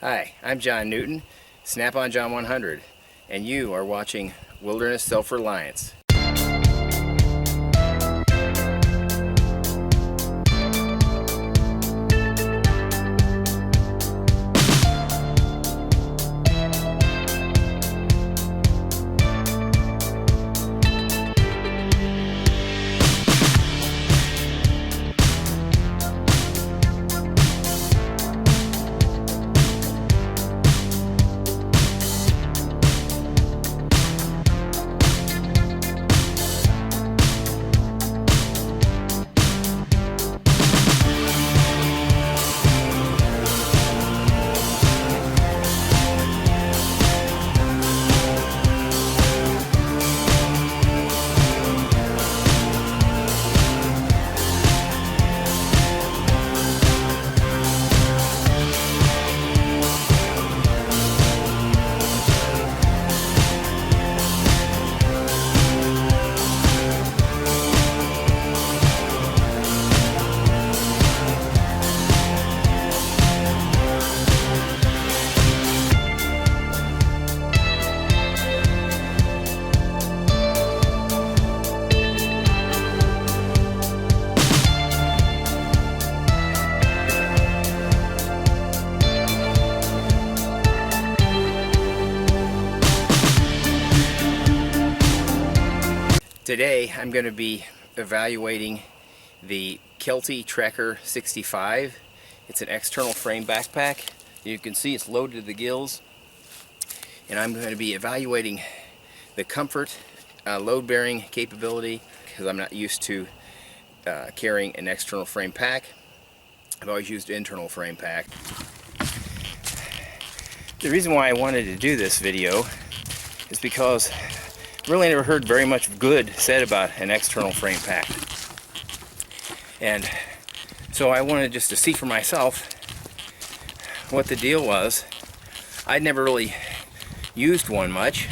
Hi, I'm John Newton, Snap-on John 100, and you are watching Wilderness Self-Reliance. Today I'm going to be evaluating the Kelty Trekker 65. It's an external frame backpack. You can see it's loaded to the gills, and I'm going to be evaluating the comfort, load-bearing capability, because I'm not used to carrying an external frame pack. I've always used internal frame pack. The reason why I wanted to do this video is because really never heard very much good said about an external frame pack, and so I wanted just to see for myself what the deal was. I'd never really used one much,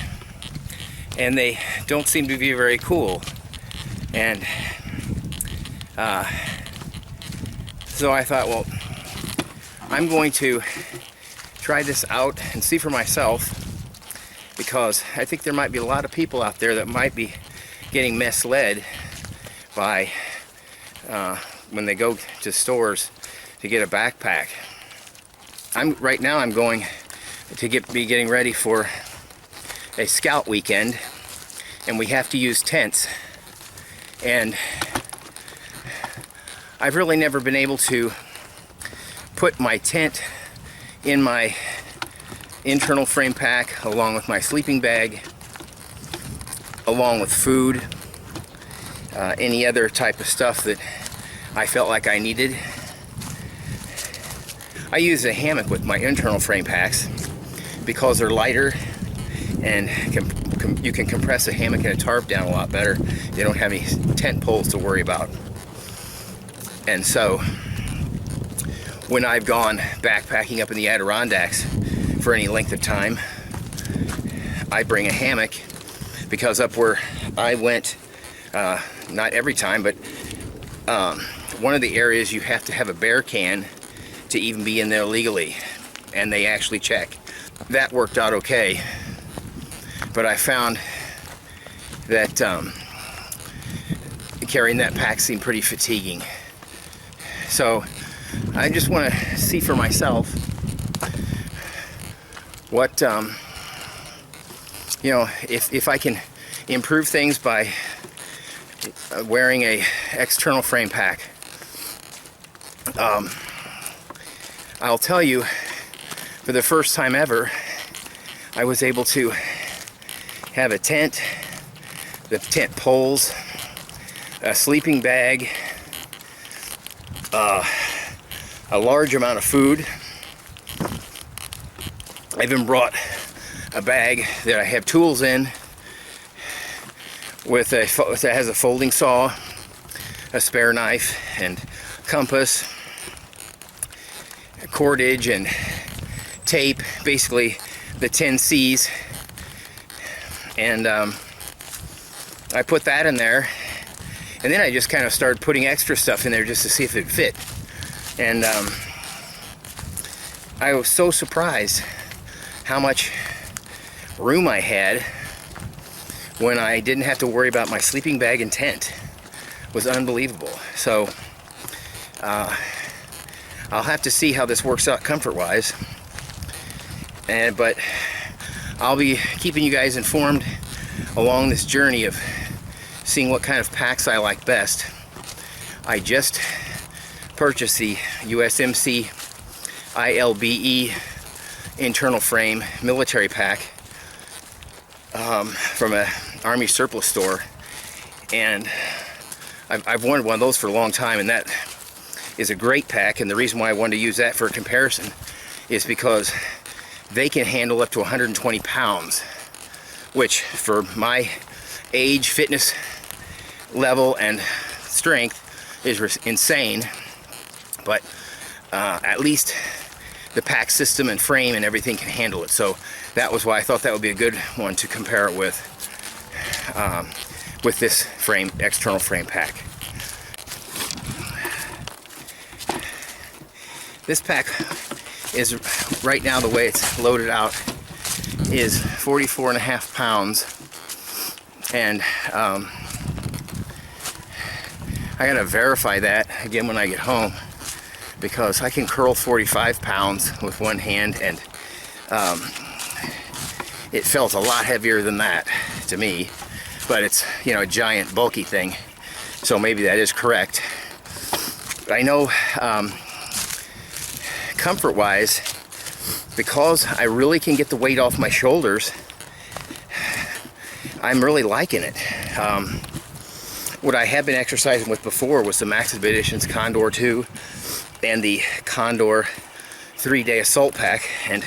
and they don't seem to be very cool, and so I thought, well, I'm going to try this out and see for myself, because I think there might be a lot of people out there that might be getting misled by when they go to stores to get a backpack. Right now I'm going to be getting ready for a scout weekend, and we have to use tents, and I've really never been able to put my tent in my internal frame pack along with my sleeping bag, along with food, any other type of stuff that I felt like I needed. I use a hammock with my internal frame packs because they're lighter, and you can compress a hammock and a tarp down a lot better. You don't have any tent poles to worry about. And so when I've gone backpacking up in the Adirondacks for any length of time, I bring a hammock, because up where I went, not every time, but one of the areas you have to have a bear can to even be in there legally, and they actually check. That worked out okay, but I found that carrying that pack seemed pretty fatiguing. So I just want to see for myself what, you know, if I can improve things by wearing a external frame pack. I'll tell you, for the first time ever, I was able to have a tent, the tent poles, a sleeping bag, a large amount of food. I even brought a bag that I have tools in, with that has a folding saw, a spare knife, and compass, cordage, and tape, basically the 10 C's. And I put that in there, and then I just kind of started putting extra stuff in there just to see if it fit. And I was so surprised how much room I had when I didn't have to worry about my sleeping bag and tent. It was unbelievable. So I'll have to see how this works out comfort-wise, but I'll be keeping you guys informed along this journey of seeing what kind of packs I like best. I just purchased the USMC ILBE internal frame military pack from an Army surplus store, and I've wanted one of those for a long time, and that is a great pack. And the reason why I wanted to use that for a comparison is because they can handle up to 120 pounds, which for my age, fitness level, and strength is insane. But at least the pack system and frame and everything can handle it. So that was why I thought that would be a good one to compare it with this frame, external frame pack. This pack is, right now, the way it's loaded out, is 44.5 pounds, and I gotta verify that again when I get home, because I can curl 45 pounds with one hand, and it felt a lot heavier than that to me, but it's, you know, a giant bulky thing, so maybe that is correct. I know comfort wise, because I really can get the weight off my shoulders, I'm really liking it. What I have been exercising with before was the Max Expeditions Condor 2 and the Condor 3-day assault pack, and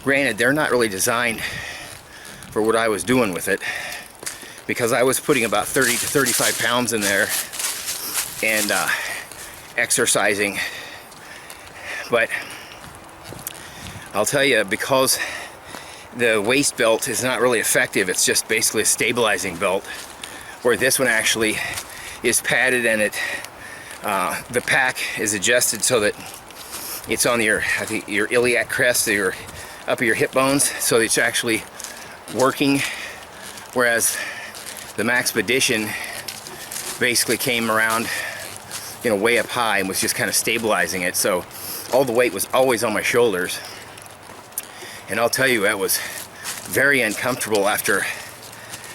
granted, they're not really designed for what I was doing with it, because I was putting about 30 to 35 pounds in there and exercising. But I'll tell you, because the waist belt is not really effective, it's just basically a stabilizing belt, where this one actually is padded, and the pack is adjusted so that it's on your, I think, your iliac crest, your up of your hip bones, so it's actually working, whereas the Maxpedition basically came around, you know, way up high and was just kind of stabilizing it. So all the weight was always on my shoulders, and I'll tell you, that was very uncomfortable. After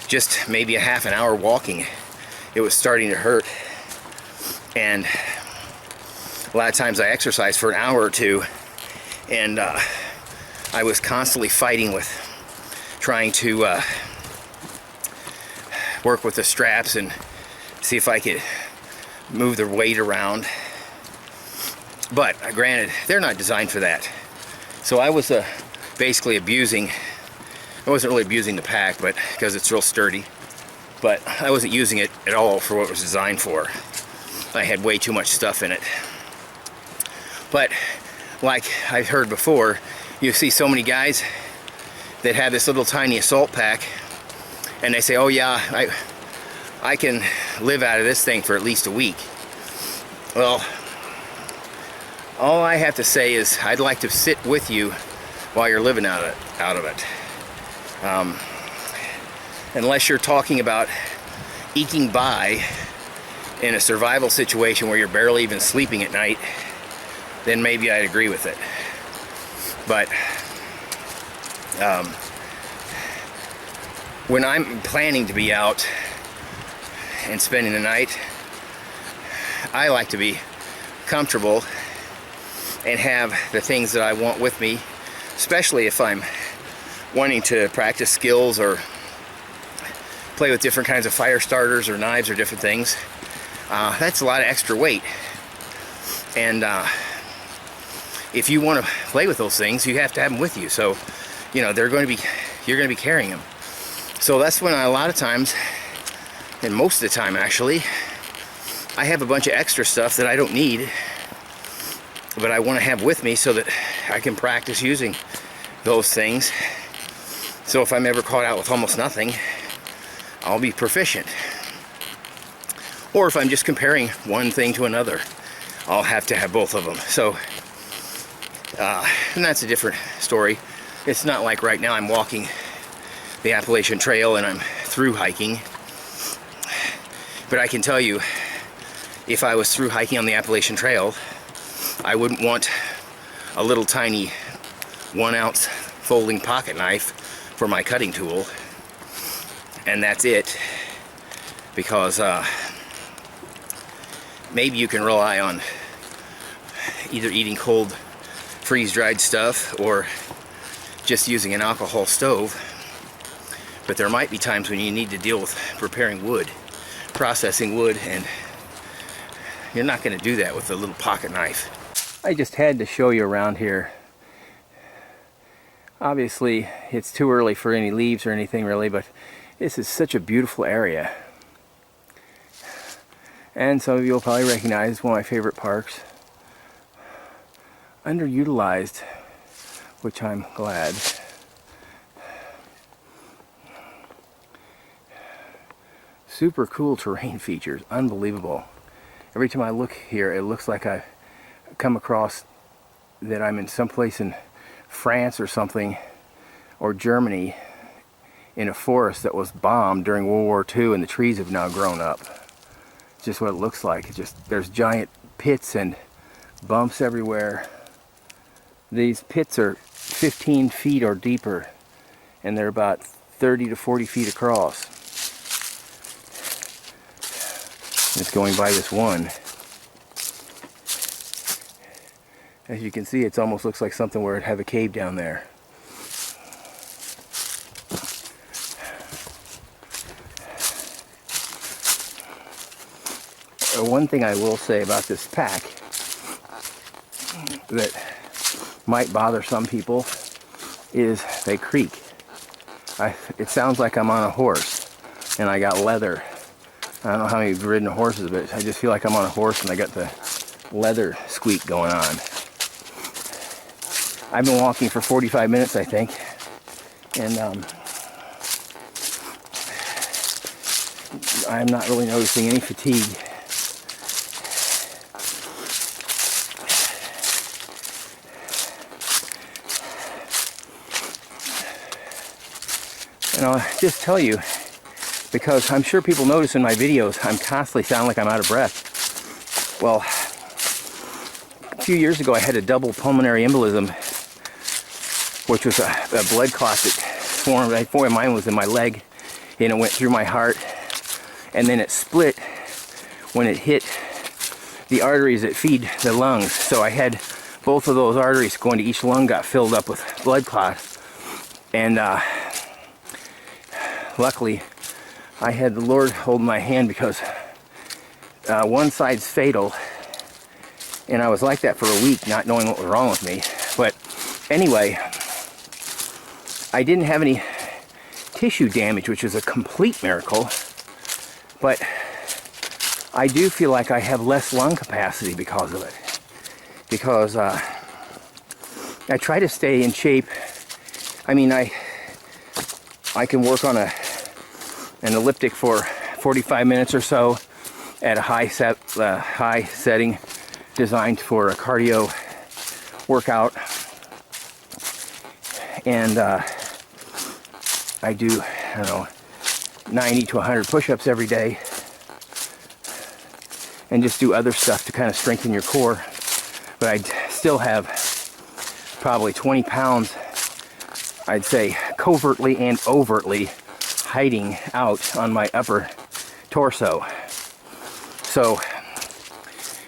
just maybe a half an hour walking, it was starting to hurt, and a lot of times I exercised for an hour or two, and I was constantly fighting with trying to work with the straps and see if I could move the weight around. But granted, they're not designed for that. So I was basically abusing, I wasn't really abusing the pack, but because it's real sturdy, but I wasn't using it at all for what it was designed for. I had way too much stuff in it. But like I've heard before, you see so many guys that have this little tiny assault pack, and they say, oh yeah, I can live out of this thing for at least a week. Well, all I have to say is I'd like to sit with you while you're living out of it. Unless you're talking about eking by in a survival situation where you're barely even sleeping at night, then maybe I'd agree with it. But when I'm planning to be out and spending the night, I like to be comfortable and have the things that I want with me, especially if I'm wanting to practice skills or play with different kinds of fire starters or knives or different things. That's a lot of extra weight, and if you want to play with those things, you have to have them with you. So, you know, you're going to be carrying them. So that's when a lot of times, and most of the time actually, I have a bunch of extra stuff that I don't need, but I want to have with me so that I can practice using those things. So if I'm ever caught out with almost nothing, I'll be proficient. Or if I'm just comparing one thing to another, I'll have to have both of them. So And that's a different story. It's not like right now I'm walking the Appalachian Trail and I'm through hiking. But I can tell you, if I was through hiking on the Appalachian Trail, I wouldn't want a little tiny 1-ounce folding pocket knife for my cutting tool. And that's it. Because maybe you can rely on either eating cold freeze-dried stuff or just using an alcohol stove. But there might be times when you need to deal with preparing wood, processing wood, and you're not going to do that with a little pocket knife. I just had to show you around here. Obviously it's too early for any leaves or anything really, but this is such a beautiful area. And some of you will probably recognize one of my favorite parks. Underutilized, which I'm glad. Super cool terrain features, unbelievable. Every time I look here, it looks like I come across that I'm in someplace in France or something, or Germany, in a forest that was bombed during World War II, and the trees have now grown up. Just what it looks like. It just, there's giant pits and bumps everywhere. These pits are 15 feet or deeper, and they're about 30 to 40 feet across. It's going by this one. As you can see, it almost looks like something where it'd have a cave down there. One thing I will say about this pack that might bother some people is they creak. It sounds like I'm on a horse and I got leather. I don't know how many of you have ridden horses, but I just feel like I'm on a horse and I got the leather squeak going on. I've been walking for 45 minutes, I think, and I'm not really noticing any fatigue. And I'll just tell you, because I'm sure people notice in my videos, I'm constantly sound like I'm out of breath. Well, a few years ago I had a double pulmonary embolism, which was a blood clot that formed. I thought mine was in my leg, and it went through my heart, and then it split when it hit the arteries that feed the lungs. So I had both of those arteries going to each lung got filled up with blood clots, and luckily I had the Lord holding my hand, because one side's fatal, and I was like that for a week, not knowing what was wrong with me. But anyway, I didn't have any tissue damage, which is a complete miracle, but I do feel like I have less lung capacity because of it. Because I try to stay in shape. I mean, I can work on an elliptic for 45 minutes or so at a high setting designed for a cardio workout, and I do, I don't know, 90 to 100 push-ups every day, and just do other stuff to kind of strengthen your core. But I still have probably 20 pounds, I'd say, covertly and overtly hiding out on my upper torso. So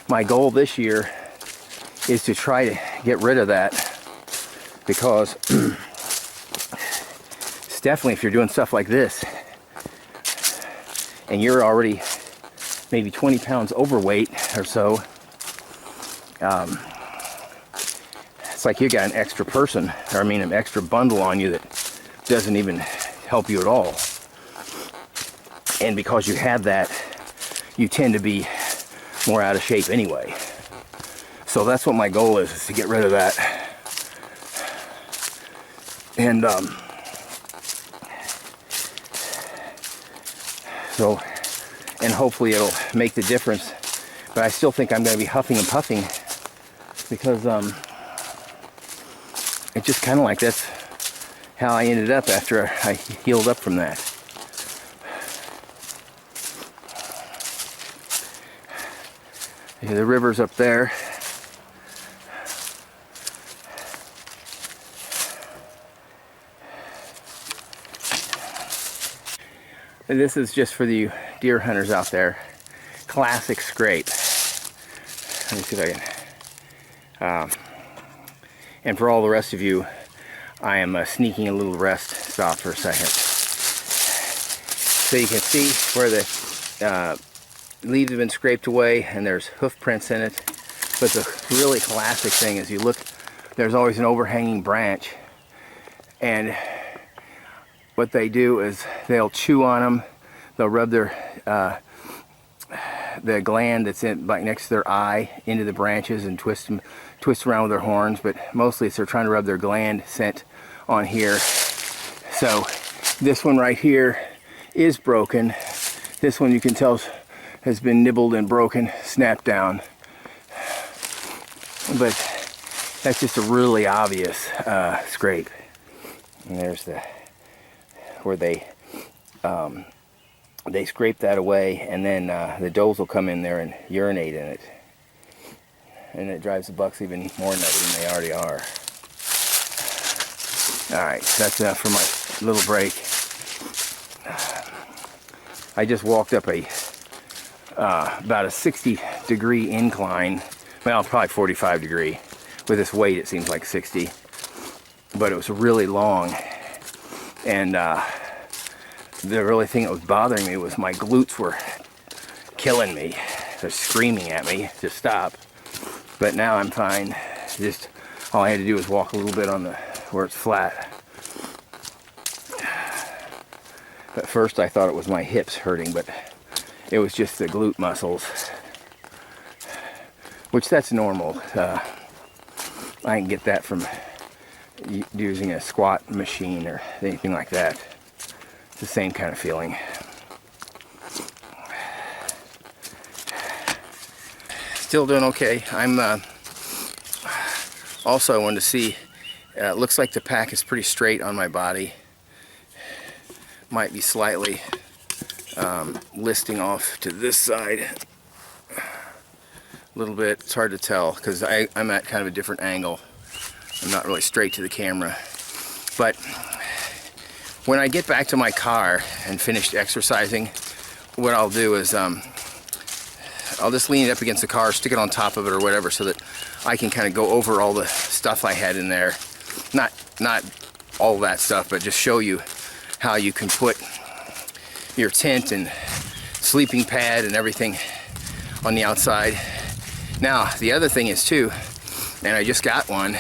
my goal this year is to try to get rid of that, because it's definitely, if you're doing stuff like this and you're already maybe 20 pounds overweight or so, it's like you got an extra person, or I mean an extra bundle on you that doesn't even help you at all. And because you have that, you tend to be more out of shape anyway. So that's what my goal is to get rid of that. And so, and hopefully it'll make the difference. But I still think I'm going to be huffing and puffing, because it's just kind of like that's how I ended up after I healed up from that. The river's up there. And this is just for the deer hunters out there. Classic scrape. Let me see if I can. And for all the rest of you, I am sneaking a little rest stop for a second. So you can see where the leaves have been scraped away and there's hoof prints in it. But the really classic thing is you look, there's always an overhanging branch. And what they do is they'll chew on them. They'll rub their the gland that's in like next to their eye into the branches and twist around with their horns. But mostly it's they're trying to rub their gland scent on here. So this one right here is broken. This one you can tell has been nibbled and broken, snapped down. But that's just a really obvious scrape. And there's the where they scrape that away, and then the does will come in there and urinate in it, and it drives the bucks even more nutty than they already are. All right, that's enough for my little break. I just walked up a about a 60-degree incline. Well, probably 45 degree. With this weight, it seems like 60, but it was really long. And the really thing that was bothering me was my glutes were killing me. They're screaming at me to stop. But now I'm fine. Just all I had to do was walk a little bit on the where it's flat. At first I thought it was my hips hurting, but it was just the glute muscles, which that's normal. I can get that from using a squat machine or anything like that. It's the same kind of feeling. Still doing okay. I'm also I wanted to see, it looks like the pack is pretty straight on my body. Might be slightly listing off to this side a little bit. It's hard to tell because I'm at kind of a different angle. I'm not really straight to the camera. But when I get back to my car and finished exercising, what I'll do is I'll just lean it up against the car, stick it on top of it or whatever, so that I can kind of go over all the stuff I had in there. Not all that stuff, but just show you how you can put your tent and sleeping pad and everything on the outside. Now, the other thing is too, and I just got one,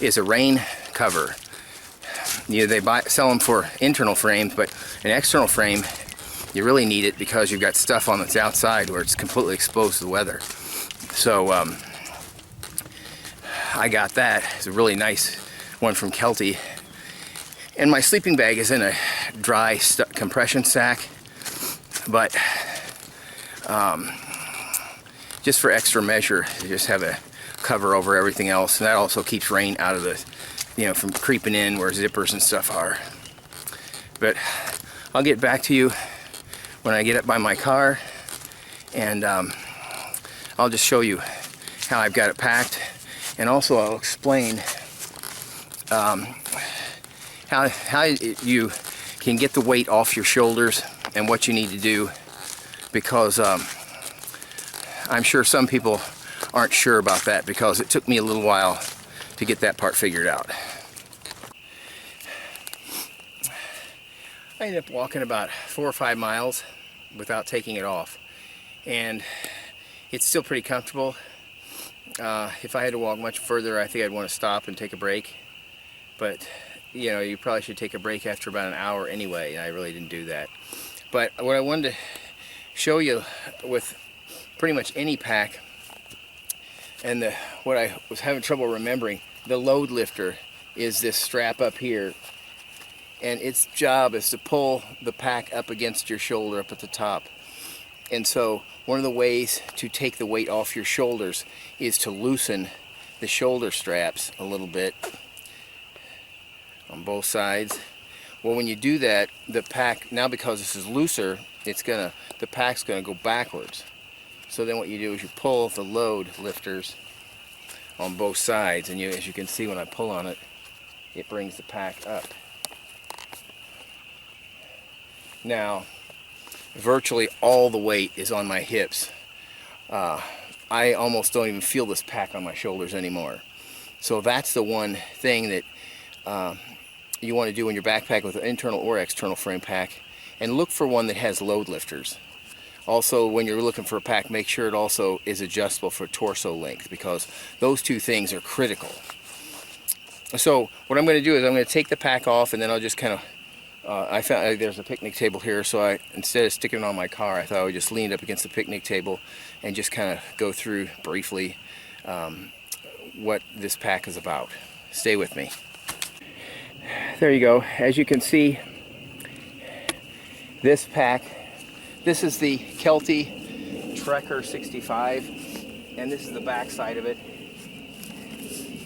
is a rain cover. You know, they sell them for internal frames, but an external frame, you really need it because you've got stuff on that's outside where it's completely exposed to the weather. So I got that. It's a really nice one from Kelty. And my sleeping bag is in a dry compression sack, but just for extra measure, you just have a cover over everything else, and that also keeps rain out of the, you know, from creeping in where zippers and stuff are. But I'll get back to you when I get up by my car, and I'll just show you how I've got it packed, and also I'll explain how you can get the weight off your shoulders and what you need to do, because I'm sure some people aren't sure about that, because it took me a little while to get that part figured out. I ended up walking about 4 or 5 miles without taking it off, and it's still pretty comfortable. If I had to walk much further, I think I'd want to stop and take a break, but you know, you probably should take a break after about an hour anyway, and I really didn't do that. But what I wanted to show you with pretty much any pack, and what I was having trouble remembering, the load lifter is this strap up here, and its job is to pull the pack up against your shoulder up at the top. And so one of the ways to take the weight off your shoulders is to loosen the shoulder straps a little bit. on both sides. Well, when you do that, the pack, now because this is looser, the pack's gonna go backwards. So then what you do is you pull the load lifters on both sides, and as you can see when I pull on it, it brings the pack up. Now, virtually all the weight is on my hips. I almost don't even feel this pack on my shoulders anymore. So that's the one thing that you want to do in your backpack with an internal or external frame pack, and look for one that has load lifters. Also, when you're looking for a pack, make sure it also is adjustable for torso length, because those two things are critical. So what I'm going to do is I'm going to take the pack off, and then I'll just kind of I found there's a picnic table here, so instead of sticking it on my car, I thought I would just lean it up against the picnic table and just kind of go through briefly what this pack is about. Stay with me. There you go. As you can see, this pack, this is the Kelty Trekker 65, and this is the back side of it.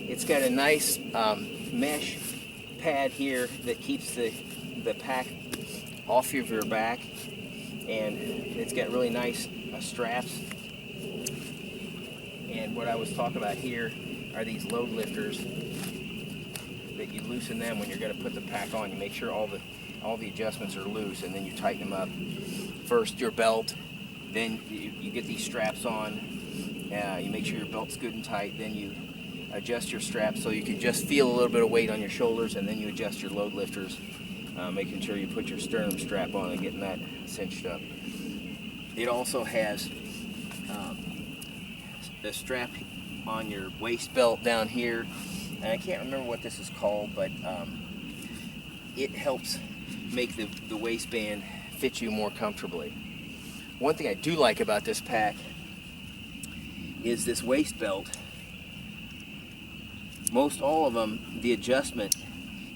It's got a nice mesh pad here that keeps the pack off of your back, and it's got really nice straps. And what I was talking about here are these load lifters that you loosen them when you're going to put the pack on. You make sure all the adjustments are loose, and then you tighten them up. First your belt, then you get these straps on. You make sure your belt's good and tight. Then you adjust your straps so you can just feel a little bit of weight on your shoulders, and then you adjust your load lifters, making sure you put your sternum strap on and getting that cinched up. It also has the strap on your waist belt down here, and I can't remember what this is called, but it helps make the waistband fit you more comfortably. One thing I do like about this pack is this waist belt. Most all of them, the adjustment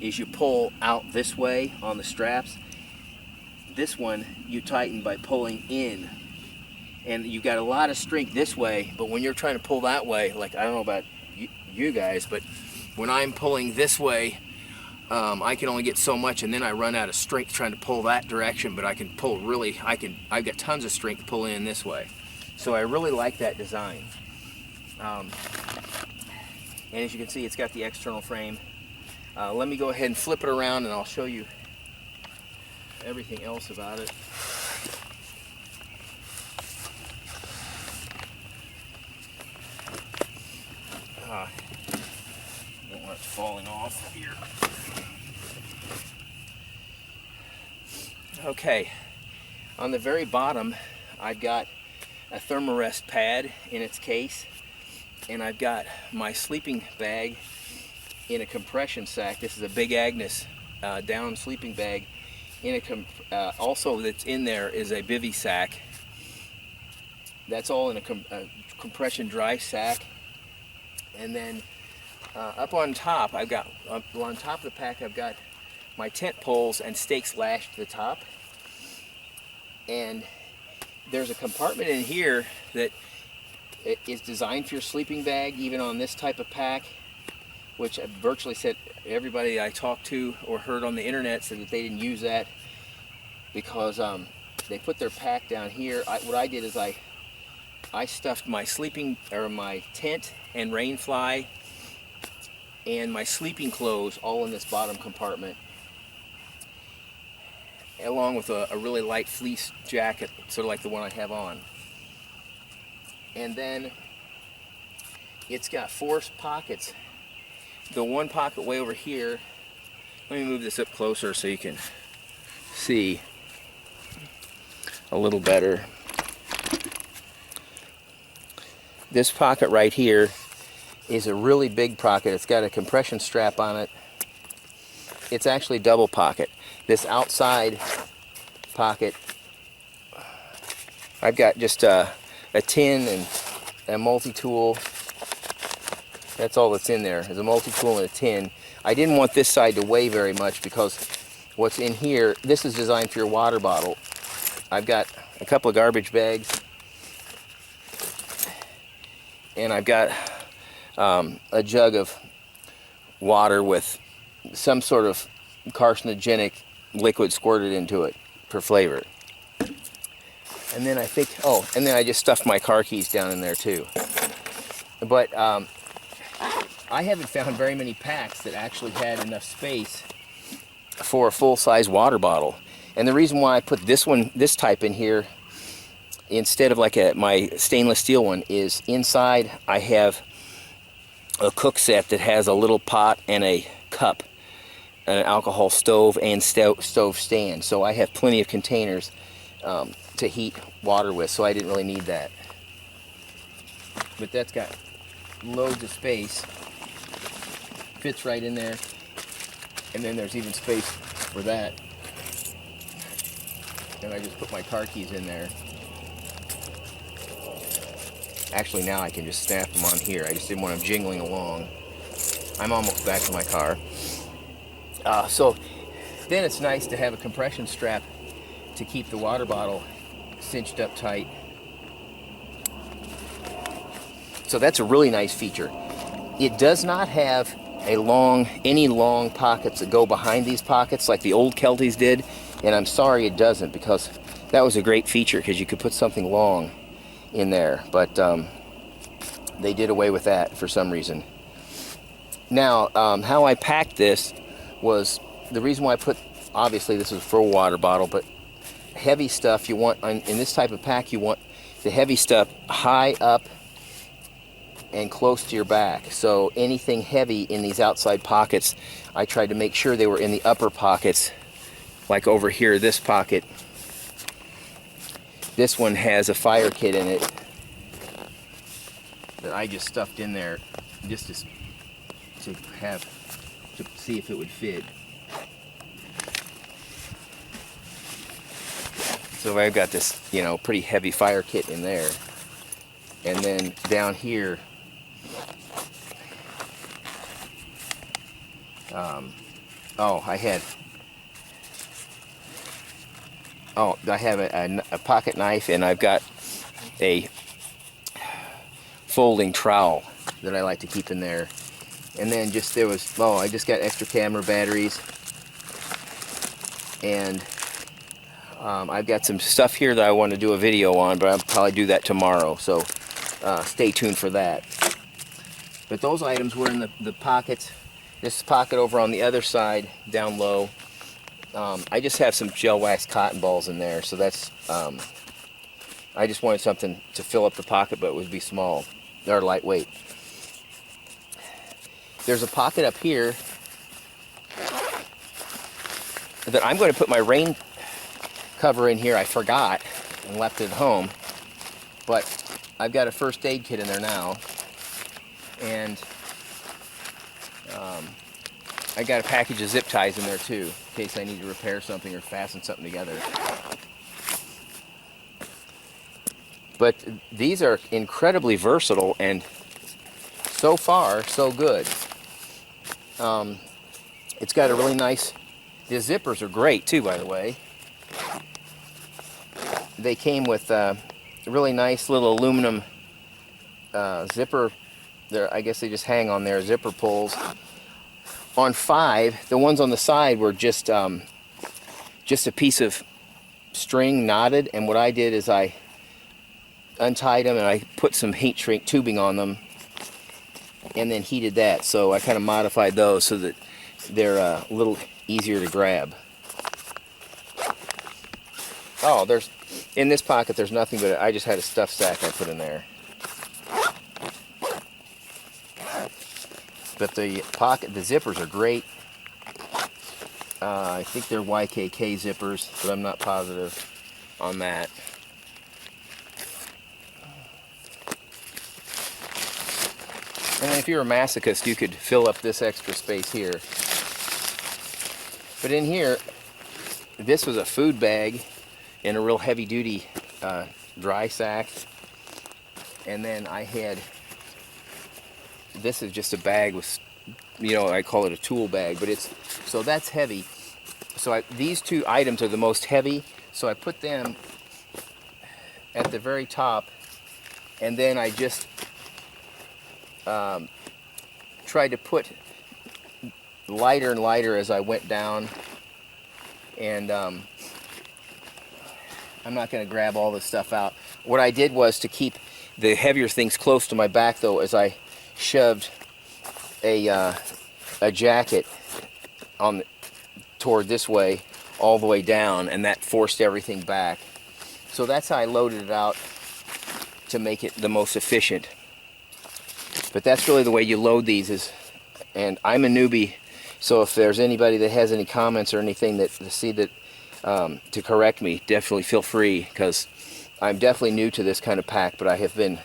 is you pull out this way on the straps. This one you tighten by pulling in, and you got a lot of strength this way, but when you're trying to pull that way, like I don't know about you guys, but when I'm pulling this way, I can only get so much, and then I run out of strength trying to pull that direction. But I can pull I've got tons of strength pulling in this way. So I really like that design. And as you can see, it's got the external frame. Let me go ahead and flip it around, and I'll show you everything else about it. Don't want it falling off here. Okay, on the very bottom, I've got a thermarest pad in its case, and I've got my sleeping bag in a compression sack. This is a Big Agnes down sleeping bag. Also that's in there is a bivy sack. That's all in a compression dry sack. And then up on top, on top of the pack, I've got my tent poles and stakes lashed to the top. And there's a compartment in here that is designed for your sleeping bag, even on this type of pack, which I virtually said everybody I talked to or heard on the internet said that they didn't use that because they put their pack down here. What I did is I stuffed my my tent and rain fly and my sleeping clothes all in this bottom compartment, along with a really light fleece jacket, sort of like the one I have on. And then it's got 4 pockets. The one pocket way over here, let me move this up closer so you can see a little better. This pocket right here is a really big pocket. It's got a compression strap on it. It's actually double pocket. This outside pocket, I've got just a tin and a multi-tool. That's all that's in there, is a multi-tool and a tin. I didn't want this side to weigh very much because what's in here, this is designed for your water bottle. I've got a couple of garbage bags, and I've got a jug of water with some sort of carcinogenic liquid squirted into it for flavor. And then I think, oh, and then I just stuffed my car keys down in there too. But I haven't found very many packs that actually had enough space for a full-size water bottle. And the reason why I put this type in here instead of like my stainless steel one is inside I have a cook set that has a little pot and a cup, an alcohol stove and stove stand. So I have plenty of containers to heat water with, so I didn't really need that. But that's got loads of space, fits right in there, and then there's even space for that. And I just put my car keys in there. Actually, now I can just snap them on here. I just didn't want them jingling along. I'm almost back to my car. So then it's nice to have a compression strap to keep the water bottle cinched up tight. So that's a really nice feature. It does not have any long pockets that go behind these pockets like the old Keltys did, and I'm sorry it doesn't, because that was a great feature because you could put something long in there, but they did away with that for some reason. Now, how I packed this was, the reason why I put, obviously this is for a water bottle, but heavy stuff you want, in this type of pack, you want the heavy stuff high up and close to your back. So anything heavy in these outside pockets, I tried to make sure they were in the upper pockets, like over here, this pocket. This one has a fire kit in it that I just stuffed in there just to see if it would fit. So I've got this, pretty heavy fire kit in there. And then down here, I have a pocket knife, and I've got a folding trowel that I like to keep in there. And then I just got extra camera batteries, and I've got some stuff here that I want to do a video on, but I'll probably do that tomorrow, so stay tuned for that. But those items were in the pockets. This pocket over on the other side, down low. I just have some gel wax cotton balls in there, so that's, I just wanted something to fill up the pocket, but it would be small, or lightweight. There's a pocket up here that I'm going to put my rain cover in here. I forgot and left it at home, but I've got a first aid kit in there now, and I got a package of zip ties in there too, in case I need to repair something or fasten something together. But these are incredibly versatile, and so far, so good. It's got a really nice, the zippers are great too, by the way. They came with a really nice little aluminum zipper. I guess they just hang on there, zipper pulls. On 5, the ones on the side were just a piece of string knotted, and what I did is I untied them and I put some heat shrink tubing on them and then heated that. So I kind of modified those so that they're a little easier to grab. Oh, in this pocket there's nothing, but I just had a stuff sack I put in there. But the zippers are great. I think they're YKK zippers, but I'm not positive on that. And if you're a masochist, you could fill up this extra space here. But in here, this was a food bag and a real heavy-duty dry sack. And then I had, this is just a bag with, I call it a tool bag, but so that's heavy. So these two items are the most heavy, so I put them at the very top, and then I just tried to put lighter and lighter as I went down, and I'm not going to grab all this stuff out. What I did was to keep the heavier things close to my back, though, as I shoved a jacket on toward this way all the way down, and that forced everything back. So that's how I loaded it out to make it the most efficient. But that's really the way you load these is, and I'm a newbie, so if there's anybody that has any comments or anything that to correct me, definitely feel free, because I'm definitely new to this kind of pack, but I have been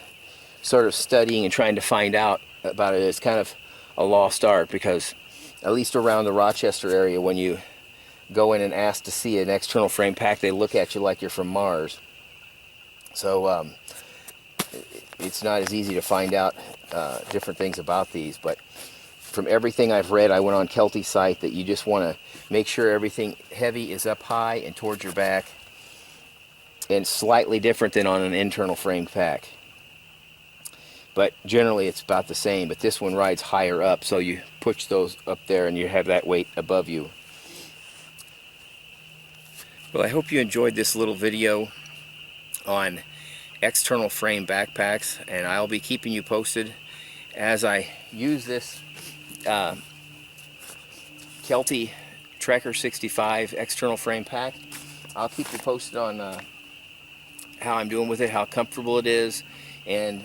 sort of studying and trying to find out about it. It's kind of a lost art, because at least around the Rochester area, when you go in and ask to see an external frame pack, they look at you like you're from Mars. So it's not as easy to find out different things about these, but from everything I've read, I went on Kelty's site, that you just want to make sure everything heavy is up high and towards your back, and slightly different than on an internal frame pack. But generally it's about the same, but this one rides higher up, so you push those up there and you have that weight above you. Well, I hope you enjoyed this little video on external frame backpacks, and I'll be keeping you posted as I use this Kelty Trekker 65 external frame pack. I'll keep you posted on how I'm doing with it, how comfortable it is, and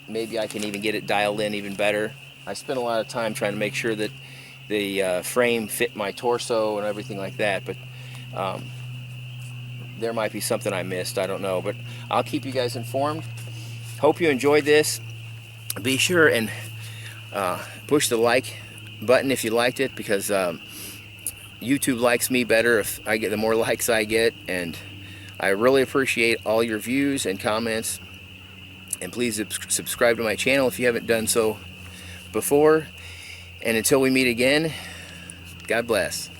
maybe I can even get it dialed in even better. I spent a lot of time trying to make sure that the frame fit my torso and everything like that, but there might be something I missed, I don't know, but I'll keep you guys informed. Hope you enjoyed this. Be sure and push the like button if you liked it, because YouTube likes me better if I get, the more likes I get, and I really appreciate all your views and comments. And please subscribe to my channel if you haven't done so before. And until we meet again, God bless.